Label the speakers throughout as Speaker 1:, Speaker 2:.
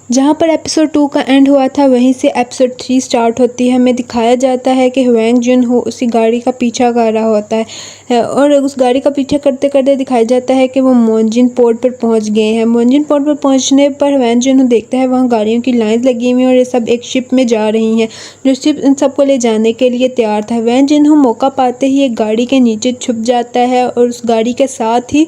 Speaker 1: जहाँ पर एपिसोड 2 का एंड हुआ था वहीं से एपिसोड 3 स्टार्ट होती है। हमें दिखाया जाता है कि ह्वेंग जुन हो उसी गाड़ी का पीछा कर रहा होता है और उस गाड़ी का पीछा करते करते दिखाया जाता है कि वो मोनजिन पोर्ट पर पहुंच गए हैं। मोनजिन पोर्ट पर पहुंचने पर ह्वेंग जुन हो देखता है वहाँ गाड़ियों की लाइंस लगी हुई हैं और ये सब एक शिप में जा रही हैं जो शिप इन सबको ले जाने के लिए तैयार था। ह्वेंग जुन हो मौका पाते ही एक गाड़ी के नीचे छुप जाता है और उस गाड़ी के साथ ही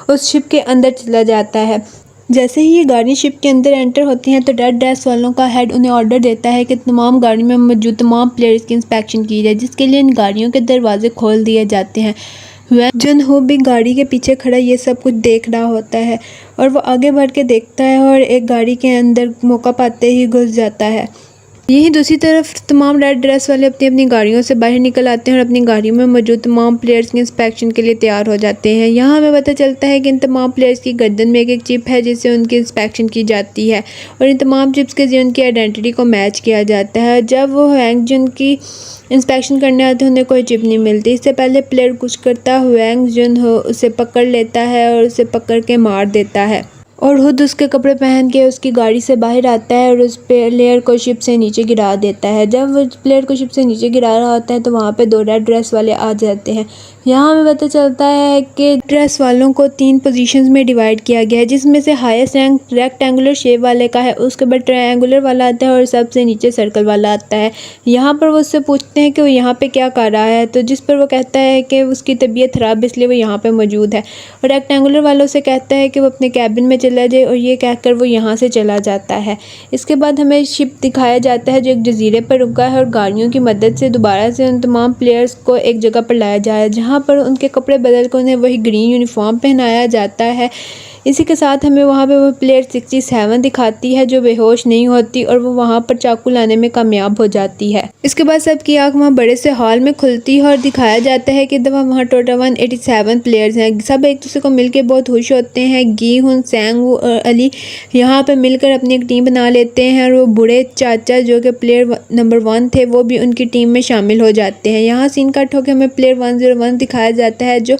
Speaker 1: उस शिप के अंदर चला जाता है। जैसे ही ये गाड़ी शिप के अंदर एंटर होती हैं तो रेड ड्रेस वालों का हेड उन्हें ऑर्डर देता है कि तमाम गाड़ी में मौजूद तमाम प्लेयर्स की इंस्पेक्शन की जाए, जिसके लिए इन गाड़ियों के दरवाजे खोल दिए जाते हैं। वह जन हो भी गाड़ी के पीछे खड़ा ये सब कुछ देख रहा होता है और वो आगे बढ़ के देखता है और एक गाड़ी के अंदर मौका पाते ही घुस जाता है। यहीं दूसरी तरफ तमाम रेड ड्रेस वाले अपनी अपनी गाड़ियों से बाहर निकल आते हैं और अपनी गाड़ियों में मौजूद तमाम प्लेयर्स की इंस्पेक्शन के लिए तैयार हो जाते हैं। यहाँ हमें पता चलता है कि इन तमाम प्लेयर्स की गर्दन में एक एक चिप है जिससे उनकी इंस्पेक्शन की जाती है और इन तमाम चिप्स के जरिए उनकी आइडेंटिटी को मैच किया जाता है। जब वो ह्वेंग जुन की इंस्पेक्शन करने आते हैं उन्हें कोई चिप नहीं मिलती। इससे पहले प्लेयर कुछ करता ह्वेंग जुन हो उसे पकड़ लेता है और उसे पकड़ के मार देता है और खुद उसके कपड़े पहन के उसकी गाड़ी से बाहर आता है और उस प्लेयर को शिप से नीचे गिरा देता है। जब वो प्लेयर को शिप से नीचे गिरा रहा होता है तो वहाँ पे 2 रेड ड्रेस वाले आ जाते हैं। यहाँ हमें पता चलता है कि ड्रेस वालों को 3 पोजीशंस में डिवाइड किया गया है, जिसमें से हाईएस्ट रैंक रेक्टेंगुलर शेप वाले का है, उसके बाद ट्रायंगुलर वाला आता है और सबसे नीचे सर्कल वाला आता है। यहाँ पर वो उससे पूछते हैं कि वो यहाँ पे क्या कर रहा है, तो जिस पर वो कहता है कि उसकी तबीयत ख़राब इसलिए वो यहाँ पे मौजूद है और रेक्टेंगुलर वालों से कहता है कि वो अपने कैबिन में चला जाए और ये कहकर वो यहाँ से चला जाता है। इसके बाद हमें शिप दिखाया जाता है जो एक जजीरे पर रुका है और गाड़ियों की मदद से दोबारा से उन तमाम प्लेयर्स को एक जगह पर लाया जाए जहाँ पर उनके कपड़े बदल कर उन्हें वही ग्रीन यूनिफॉर्म पहनाया जाता है। इसी के साथ हमें वहाँ पे वो प्लेयर 67 दिखाती है जो बेहोश नहीं होती और वो वहाँ पर चाकू लाने में कामयाब हो जाती है। इसके बाद सबकी आँख वहाँ बड़े से हॉल में खुलती है और दिखाया जाता है कि दफ़ा वहाँ टोटल 187 प्लेयर्स हैं। सब एक दूसरे को मिलकर बहुत खुश होते हैं। गी हुन, सैंग वू और अली यहाँ पर मिलकर अपनी एक टीम बना लेते हैं और वो बूढ़े चाचा जो कि प्लेयर नंबर 1 थे वो भी उनकी टीम में शामिल हो जाते हैं। यहाँ सीन कट होकर हमें प्लेयर 101 दिखाया जाता है जो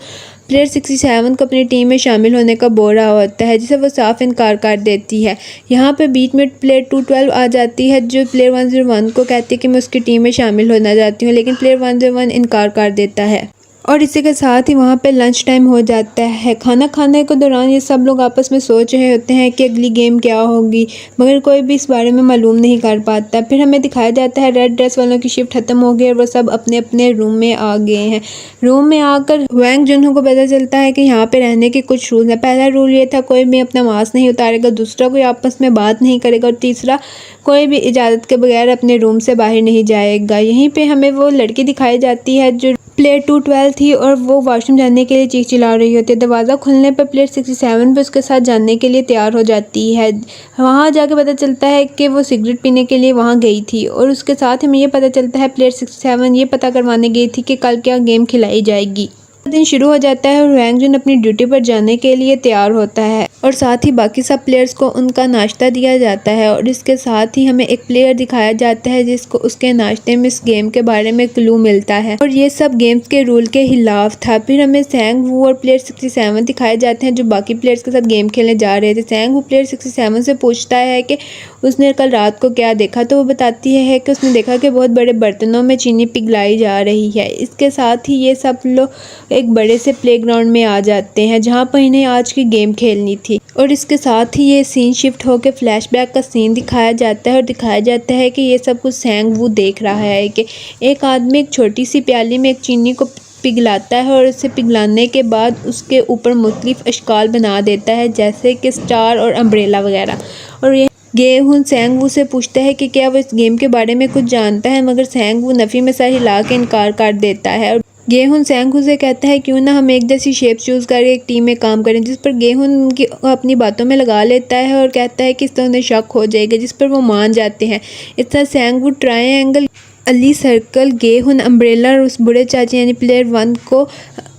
Speaker 1: प्लेयर 67 को अपनी टीम में शामिल होने का बोल रहा होता है, जिसे वो साफ इनकार कर देती है। यहाँ पे बीच में प्लेयर 212 आ जाती है जो प्लेयर 101 को कहती है कि मैं उसकी टीम में शामिल होना चाहती हूँ, लेकिन प्लेयर 101 इनकार कर देता है। और इसी के साथ ही वहाँ पे लंच टाइम हो जाता है। खाना खाने के दौरान ये सब लोग आपस में सोच रहे होते हैं कि अगली गेम क्या होगी, मगर कोई भी इस बारे में मालूम नहीं कर पाता। फिर हमें दिखाया जाता है रेड ड्रेस वालों की शिफ्ट ख़त्म हो गई और वो सब अपने अपने रूम में आ गए हैं। रूम में आकर ह्वेंग जुन हो को पता चलता है कि यहाँ पे रहने के कुछ रूल हैं। पहला रूल ये था कोई भी अपना मास्क नहीं उतारेगा, दूसरा कोई आपस में बात नहीं करेगा और तीसरा कोई भी इजाज़त के बगैर अपने रूम से बाहर नहीं जाएगा। यहीं पे हमें वो लड़की दिखाई जाती है जो प्लेयर 212 थी और वो वॉशरूम जाने के लिए चीख चिल्ला रही होती है। दरवाज़ा खुलने पर प्लेयर 67 भी उसके साथ जाने के लिए तैयार हो जाती है। वहाँ जाके पता चलता है कि वो सिगरेट पीने के लिए वहाँ गई थी और उसके साथ हमें ये पता चलता है प्लेयर 67 ये पता करवाने गई थी कि कल क्या गेम खिलाई जाएगी। दिन शुरू हो जाता है और ह्वेंग जुन अपनी ड्यूटी पर जाने के लिए तैयार होता है और साथ ही बाकी सब प्लेयर्स को उनका नाश्ता दिया जाता है और इसके साथ ही हमें एक प्लेयर दिखाया जाता है जिसको उसके नाश्ते में इस गेम के बारे में क्लू मिलता है और ये सब गेम्स के रूल के खिलाफ था। फिर हमें सैंग वू और प्लेयर 67 दिखाए जाते हैं जो बाकी प्लेयर्स के साथ गेम खेलने जा रहे थे। सैंग वू प्लेयर 67 से पूछता है कि उसने कल रात को क्या देखा, तो वो बताती है कि उसने देखा कि बहुत बड़े बर्तनों में चीनी पिघलाई जा रही है। इसके साथ ही ये सब लोग एक बड़े से प्लेग्राउंड में आ जाते हैं जहाँ पर इन्हें आज की गेम खेलनी थी और इसके साथ ही ये सीन शिफ्ट होकर फ्लैशबैक का सीन दिखाया जाता है और दिखाया जाता है कि ये सब कुछ सैंग वू देख रहा है कि एक आदमी एक छोटी सी प्याली में एक चीनी को पिघलाता है और उसे पिघलाने के बाद उसके ऊपर मुख्तलिफ अशकाल बना देता है जैसे कि स्टार और अम्ब्रेला वगैरह। और ये गे हुन सैंग वू से पूछता है कि क्या वो इस गेम के बारे में कुछ जानता है, मगर सैंग वू नफ़ी में सर हिला के इनकार कर देता है। गेहुन सैंग वू से कहता है क्यों ना हम एक जैसी शेप चूज़ करके एक टीम में काम करें, जिस पर गेहुन उनकी अपनी बातों में लगा लेता है और कहता है कि इस तरह उन्हें शक हो जाएगा, जिस पर वो मान जाते हैं। इस तरह सैंग वू ट्रायंगल, अली सर्कल, गेहुन अम्ब्रेला और उस बूढ़े चाची यानी प्लेयर 1 को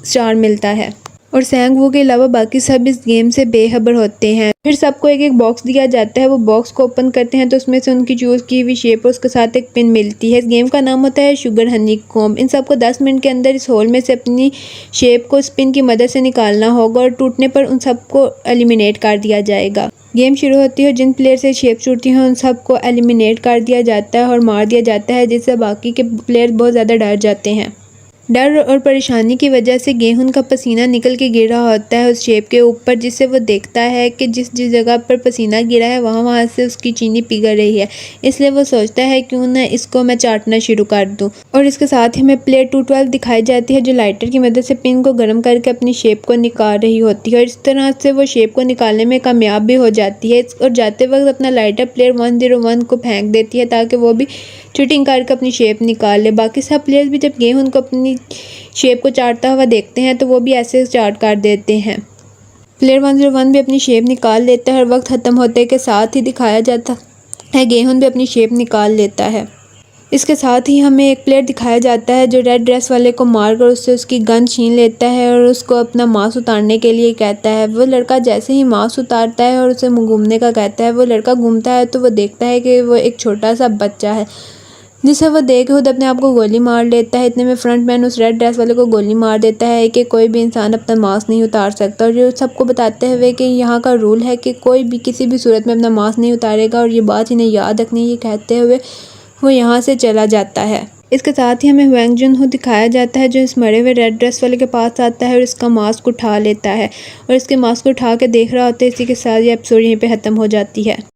Speaker 1: स्टार मिलता है और सैंग वू के अलावा बाकी सब इस गेम से बेखबर होते हैं। फिर सबको एक एक बॉक्स दिया जाता है। वो बॉक्स को ओपन करते हैं तो उसमें से उनकी चूज़ की हुई शेप और उसके साथ एक पिन मिलती है। इस गेम का नाम होता है शुगर हनी कॉम्ब। इन सबको 10 मिनट के अंदर इस होल में से अपनी शेप को स्पिन की मदद से निकालना होगा और टूटने पर उन सबको एलिमिनेट कर दिया जाएगा। गेम शुरू होती है और जिन प्लेयर से शेप छूटती हैं उन सबको एलिमिनेट कर दिया जाता है और मार दिया जाता है, जिससे बाकी के प्लेयर बहुत ज़्यादा डर जाते हैं। डर और परेशानी की वजह से गेहूं का पसीना निकल के गिर रहा होता है उस शेप के ऊपर, जिससे वो देखता है कि जिस जिस जगह पर पसीना गिरा है वहाँ से उसकी चीनी पिघल रही है। इसलिए वो सोचता है क्यों ना इसको मैं चाटना शुरू कर दूं। और इसके साथ ही हमें प्लेयर 212 दिखाई जाती है जो लाइटर की मदद से पिन को गर्म करके अपनी शेप को निकाल रही होती है और इस तरह से वो शेप को निकालने में कामयाब भी हो जाती है और जाते वक्त अपना लाइटर प्लेयर 101 को फेंक देती है ताकि वो भी चीटिंग करके अपनी शेप निकाल ले। बाकी सब प्लेयर्स भी जब गेहूं को अपनी शेप को चाटता हुआ देखते हैं तो वो भी ऐसे चाट कर देते हैं। प्लेयर 101 भी अपनी शेप निकाल लेता है और वक्त ख़त्म होते के साथ ही दिखाया जाता है गेहूं भी अपनी शेप निकाल लेता है। इसके साथ ही हमें एक प्लेयर दिखाया जाता है जो रेड ड्रेस वाले को मारकर उससे उसकी गन छीन लेता है और उसको अपना मास्क उतारने के लिए कहता है। वो लड़का जैसे ही मास्क उतारता है और उसे घूमने का कहता है, वो लड़का घूमता है तो वो देखता है कि वो एक छोटा सा बच्चा है, जिसे वो देख खुद अपने आप को गोली मार लेता है। इतने में फ्रंट मैन उस रेड ड्रेस वाले को गोली मार देता है कि कोई भी इंसान अपना मास्क नहीं उतार सकता, और जो सबको बताते हुए कि यहाँ का रूल है कि कोई भी किसी भी सूरत में अपना मास्क नहीं उतारेगा और ये बात इन्हें याद रखनी है। ये कहते हुए वो यहाँ से चला जाता है। इसके साथ ही हमें ह्वेंग जुनहो दिखाया जाता है जो इस मरे हुए रेड ड्रेस वाले के पास आता है और इसका मास्क उठा लेता है और इसके मास्क को उठा के देख रहा होता है। इसी के साथ ये एपिसोड यहीं पे ख़त्म हो जाती है।